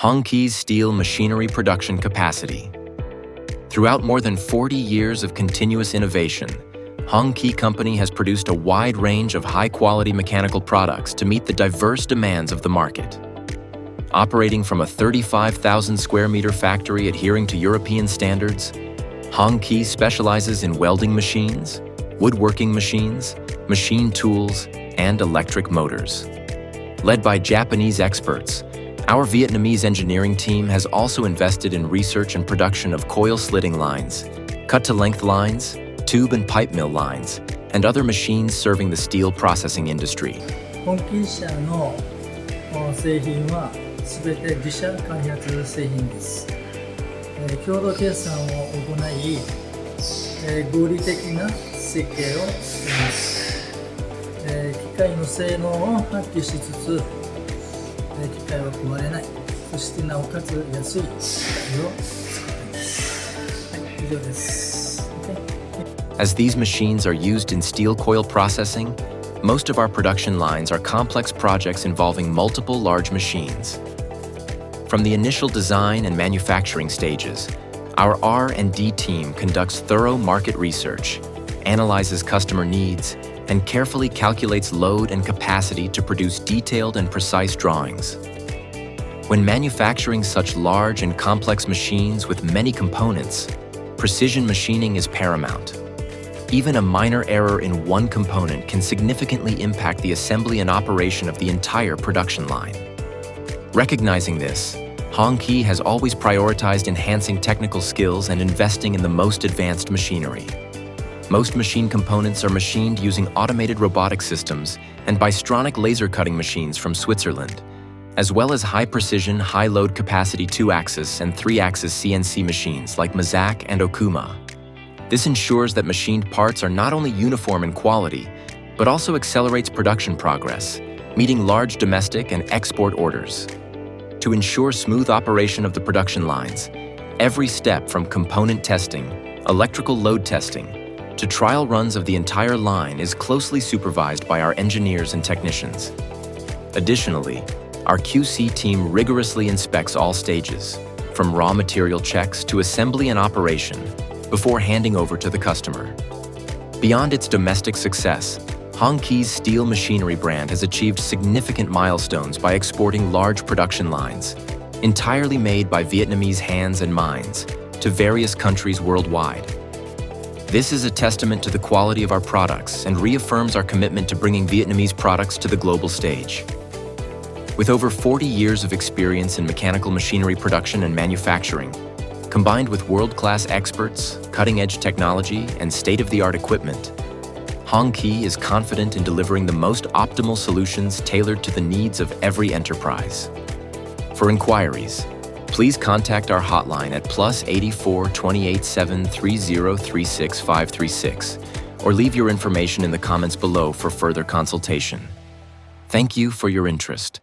Hongqi's steel machinery production capacity. Throughout more than 40 years of continuous innovation, Hongqi Company has produced a wide range of high-quality mechanical products to meet the diverse demands of the market. Operating from a 35,000 square meter factory adhering to European standards, Hongqi specializes in welding machines, woodworking machines, machine tools, and electric motors. Led by Japanese experts, our Vietnamese engineering team has also invested in research and production of coil slitting lines, cut-to-length lines, tube and pipe mill lines, and other machines serving the steel processing industry. 本気社の製品はすべて自社開発製品です。共同計算を行い、合理的な設計をしています。機械の性能を発揮しつつ、機械は壊れない、そしてなおかつ安い機械を作っています。はい、以上です。As these machines are used in steel coil processing, most of our production lines are complex projects involving multiple large machines. From the initial design and manufacturing stages, our R&D team conducts thorough market research, analyzes customer needs, and carefully calculates load and capacity to produce detailed and precise drawings. When manufacturing such large and complex machines with many components, precision machining is paramount. Even a minor error in one component can significantly impact the assembly and operation of the entire production line. Recognizing this, Hongqi has always prioritized enhancing technical skills and investing in the most advanced machinery. Most machine components are machined using automated robotic systems and bistronic laser cutting machines from Switzerland, as well as high-precision, high-load capacity 2-axis and 3-axis CNC machines like Mazak and Okuma. This ensures that machined parts are not only uniform in quality, but also accelerates production progress, meeting large domestic and export orders. To ensure smooth operation of the production lines, every step from component testing, electrical load testing, to trial runs of the entire line is closely supervised by our engineers and technicians. Additionally, our QC team rigorously inspects all stages, from raw material checks to assembly and operation, before handing over to the customer. Beyond its domestic success, Hongqi's steel machinery brand has achieved significant milestones by exporting large production lines, entirely made by Vietnamese hands and minds, to various countries worldwide. This is a testament to the quality of our products and reaffirms our commitment to bringing Vietnamese products to the global stage. With over 40 years of experience in mechanical machinery production and manufacturing, combined with world-class experts, cutting-edge technology, and state-of-the-art equipment, Hongqi is confident in delivering the most optimal solutions tailored to the needs of every enterprise. For inquiries, please contact our hotline at +84 287 3036 536 or leave your information in the comments below for further consultation. Thank you for your interest.